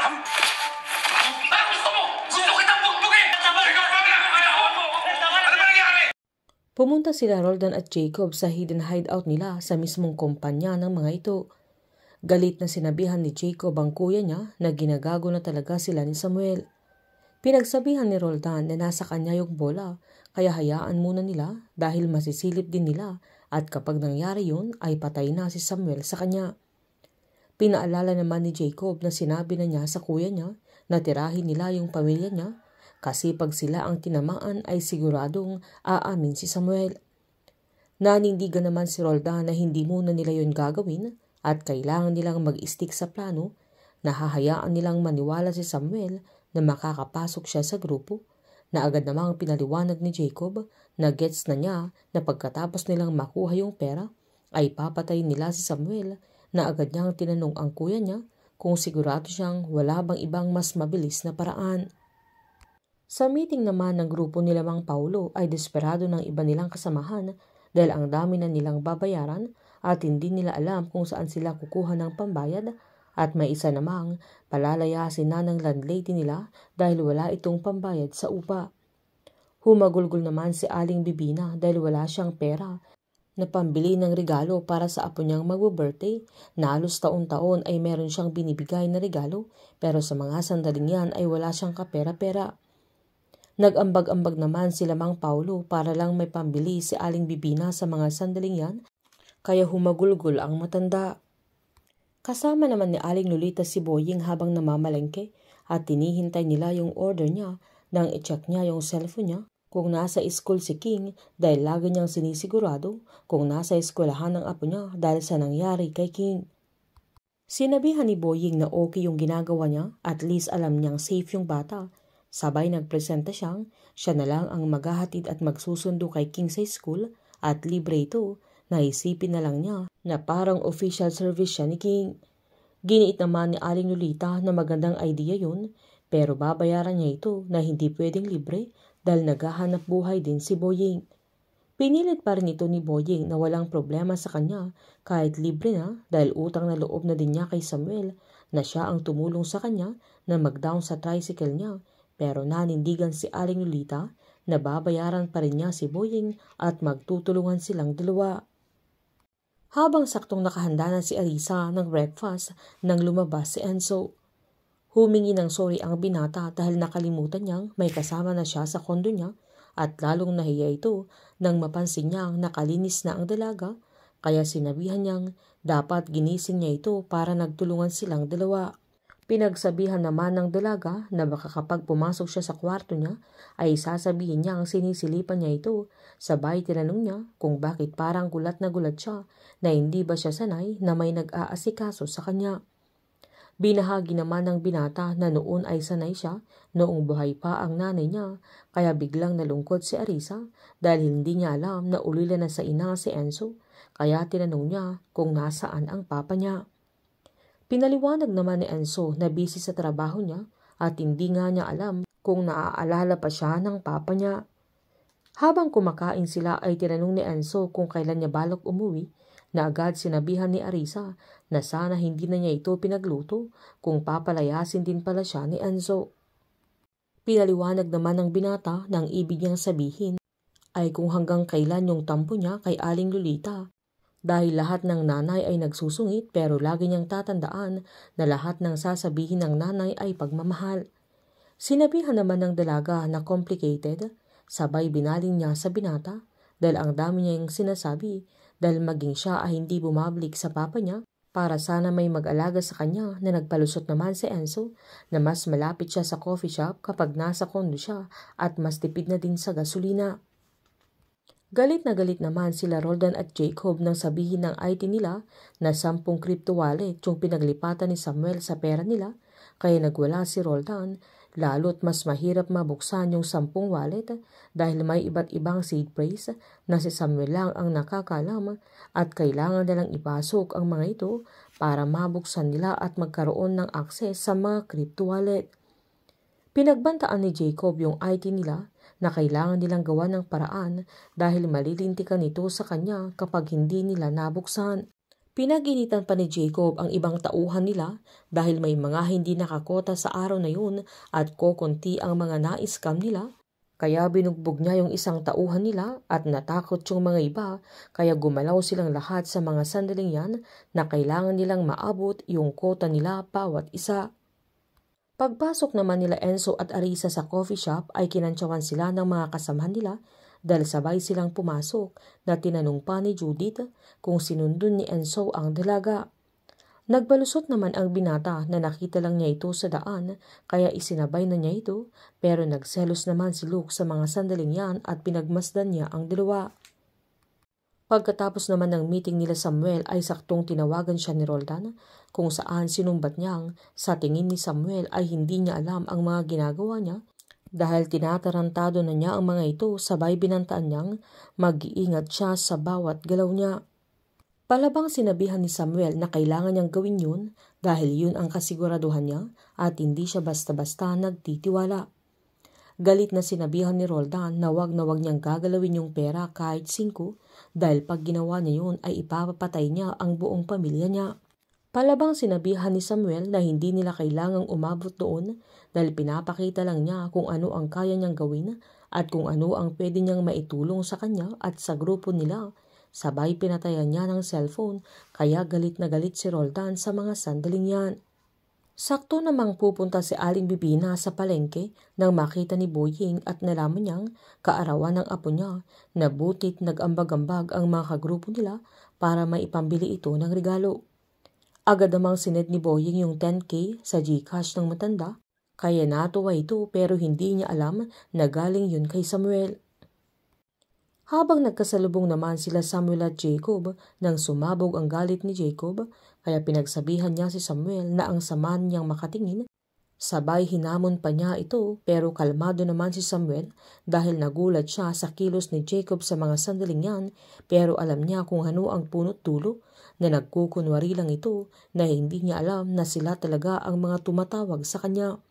alam? Gusto mo! Gusto kitang bugbugin! Ano ba nangyari? Pumunta sila Roldan at Jacob sa hidden hideout nila sa mismong kumpanya ng mga ito. Galit na sinabihan ni Jacob ang kuya niya na ginagago na talaga sila ni Samuel. Pinagsabihan ni Roldan na nasa kanya yung bola, kaya hayaan muna nila dahil masisilip din nila at kapag nangyari yun ay patay na si Samuel sa kanya. Pinaalala naman ni Jacob na sinabi na niya sa kuya niya na tirahin nila yung pamilya niya kasi pag sila ang tinamaan ay siguradong aamin si Samuel. Nanindigan naman si Roldan na hindi muna nila yun gagawin at kailangan nilang mag-stick sa plano na hahayaan nilang maniwala si Samuel na makakapasok siya sa grupo, na agad namang pinaliwanag ni Jacob na gets na niya na pagkatapos nilang makuha yung pera ay papatay nila si Samuel, na agad niyang tinanong ang kuya niya kung sigurado siyang wala bang ibang mas mabilis na paraan. Sa meeting naman ng grupo nila Mang Paulo ay desperado ng iba nilang kasamahan dahil ang dami na nilang babayaran at hindi nila alam kung saan sila kukuha ng pambayad. At may isa namang palalayasin na ng landlady nila dahil wala itong pambayad sa upa. Humagulgol naman si Aling Bibina dahil wala siyang pera na pambili ng regalo para sa apo niyang mag-birthday na halos taon-taon ay meron siyang binibigay na regalo pero sa mga sandaling yan ay wala siyang kapera-pera. Nag-ambag-ambag naman sila Mang Paulo para lang may pambili si Aling Bibina sa mga sandaling yan kaya humagulgol ang matanda. Kasama naman ni Aling Lolita si Boying habang namamalengke at tinihintay nila yung order niya nang i-check niya yung cellphone niya kung nasa school si King dahil lagi niyang sinisigurado kung nasa eskwelahan ng apo niya dahil sa nangyari kay King. Sinabihan ni Boying na okay yung ginagawa niya, at least alam niyang safe yung bata. Sabay nagpresenta siya na lang ang maghahatid at magsusundo kay King sa school at libre ito. Naisipin na lang niya na parang official service siya ni King. Giniit naman ni Aling Lolita na magandang idea yun, pero babayaran niya ito na hindi pwedeng libre dahil naghahanap buhay din si Boying. Pinilit pa rin ito ni Boying na walang problema sa kanya kahit libre na dahil utang na loob na din niya kay Samuel na siya ang tumulong sa kanya na mag-down sa tricycle niya, pero nanindigan si Aling Lolita na babayaran pa rin niya si Boying at magtutulungan silang dalawa. Habang saktong nakahanda na si Arisa ng breakfast nang lumabas si Enzo. Humingi ng sorry ang binata dahil nakalimutan niyang may kasama na siya sa kondo niya at lalong nahiya ito nang mapansin niyang nakalinis na ang dalaga, kaya sinabihan niyang dapat ginising niya ito para nagtulungan silang dalawa. Pinagsabihan naman ng dalaga na baka kapag pumasok siya sa kwarto niya ay sasabihin niya ang sinisilipan niya ito. Sabay tinanong niya kung bakit parang gulat na gulat siya na hindi ba siya sanay na may nag-aasikaso sa kanya. Binahagi naman ng binata na noon ay sanay siya noong buhay pa ang nanay niya, kaya biglang nalungkot si Arisa dahil hindi niya alam na ulila na sa ina si Enzo, kaya tinanong niya kung nasaan ang papa niya. Pinaliwanag naman ni Enzo na busy sa trabaho niya at hindi nga niya alam kung naaalala pa siya ng papa niya. Habang kumakain sila ay tinanong ni Enzo kung kailan niya balak umuwi, na agad sinabihan ni Arisa na sana hindi na niya ito pinagluto kung papalayasin din pala siya ni Enzo. Pinaliwanag naman ng binata na ang ibig niyang sabihin ay kung hanggang kailan yung tampo niya kay Aling Lolita. Dahil lahat ng nanay ay nagsusungit pero lagi niyang tatandaan na lahat ng sasabihin ng nanay ay pagmamahal. Sinabihan naman ng dalaga na complicated, sabay binaling niya sa binata dahil ang dami niyang sinasabi dahil maging siya ay hindi bumabalik sa papa niya para sana may mag-alaga sa kanya, na nagpalusot naman si Enzo na mas malapit siya sa coffee shop kapag nasa kondo siya at mas tipid na din sa gasolina. Galit na galit naman sila Roldan at Jacob nang sabihin ng IT nila na 10 crypto wallet yung pinaglipatan ni Samuel sa pera nila, kaya nagwala si Roldan, lalo't mas mahirap mabuksan yung 10 wallet dahil may iba't ibang seed phrase na si Samuel lang ang nakakalam at kailangan nilang ipasok ang mga ito para mabuksan nila at magkaroon ng access sa mga crypto wallet. Pinagbantaan ni Jacob yung IT nila na kailangan nilang gawa ng paraan dahil malilintikan ito sa kanya kapag hindi nila nabuksan. Pinag-initan pa ni Jacob ang ibang tauhan nila dahil may mga hindi nakakota sa araw na yun at kokonti ang mga na-scam nila. Kaya binugbog niya yung isang tauhan nila at natakot yung mga iba, kaya gumalaw silang lahat sa mga sandaling yan na kailangan nilang maabot yung kota nila bawat isa. Pagpasok naman nila Enzo at Arisa sa coffee shop ay kinantsawan sila ng mga kasamahan nila dahil sabay silang pumasok na tinanong pa ni Judith kung sinundon ni Enzo ang dalaga. Nagbalusot naman ang binata na nakita lang niya ito sa daan kaya isinabay na niya ito, pero nagselos naman si Luke sa mga sandaling yan at pinagmasdan niya ang dalawa. Pagkatapos naman ng meeting nila Samuel ay saktong tinawagan siya ni Roldan kung saan sinumbat niyang sa tingin ni Samuel ay hindi niya alam ang mga ginagawa niya dahil tinatarantado na niya ang mga ito, sabay binantaan niyang mag-iingat siya sa bawat galaw niya. Palabang sinabihan ni Samuel na kailangan niyang gawin yun dahil yun ang kasiguraduhan niya at hindi siya basta-basta nagtitiwala. Galit na sinabihan ni Roldan na wag niyang gagalawin yung pera kahit 5 dahil pag ginawa niya yun ay ipapapatay niya ang buong pamilya niya. Palabang sinabihan ni Samuel na hindi nila kailangang umabot doon dahil pinapakita lang niya kung ano ang kaya niyang gawin at kung ano ang pwede niyang maitulong sa kanya at sa grupo nila. Sabay pinatayan niya ng cellphone kaya galit na galit si Roldan sa mga sandaling yan. Sakto namang pupunta si Aling Bibina sa palengke nang makita ni Boying at nalaman niyang kaarawan ng apo niya na butit nag-ambag-ambag ang mga kagrupo nila para maipambili ito ng regalo. Agad namang sined ni Boying yung 10K sa GCash ng matanda kaya natuwa ito pero hindi niya alam na galing yun kay Samuel. Habang nagkasalubong naman sila Samuel at Jacob nang sumabog ang galit ni Jacob, kaya pinagsabihan niya si Samuel na ang sama niyang makatingin. Sabay hinamon pa niya ito pero kalmado naman si Samuel dahil nagulat siya sa kilos ni Jacob sa mga sandaling yan, pero alam niya kung ano ang punot dulo na nagkukunwari lang ito na hindi niya alam na sila talaga ang mga tumatawag sa kanya.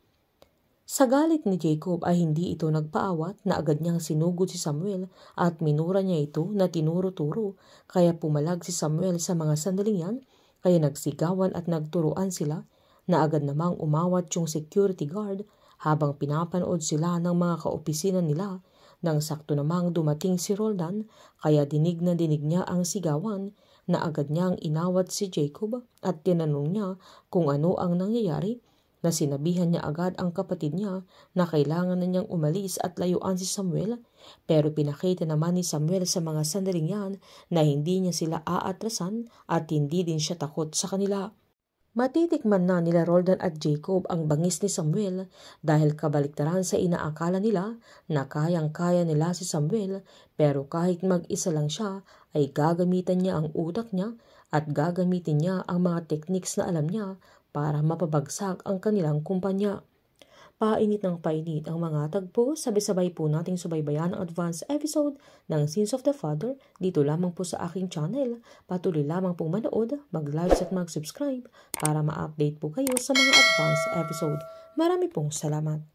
Sa galit ni Jacob ay hindi ito nagpaawat na agad niyang sinugod si Samuel at minura niya ito na tinuro-turo, kaya pumalag si Samuel sa mga sandaling yan, kaya nagsigawan at nagturuan sila na agad namang umawat yung security guard habang pinapanood sila ng mga kaopisina nila. Nang sakto namang dumating si Roldan kaya dinig na dinig niya ang sigawan na agad niyang inawat si Jacob at tinanong niya kung ano ang nangyayari. Na sinabihan niya agad ang kapatid niya na kailangan na niyang umalis at layuan si Samuel, pero pinakita naman ni Samuel sa mga sandaling yan na hindi niya sila aatrasan at hindi din siya takot sa kanila. Matitikman na nila Roldan at Jacob ang bangis ni Samuel dahil kabaliktaran sa inaakala nila na kayang-kaya nila si Samuel, pero kahit mag-isa lang siya ay gagamitan niya ang utak niya at gagamitin niya ang mga techniques na alam niya para mapabagsak ang kanilang kumpanya. Painit ng painit ang mga tagpo, sabay-sabay po nating subaybayan ang advance episode ng Sins of the Father dito lamang po sa aking channel. Patuloy lamang pong manood, mag-like at mag-subscribe para ma-update po kayo sa mga advance episode. Marami pong salamat.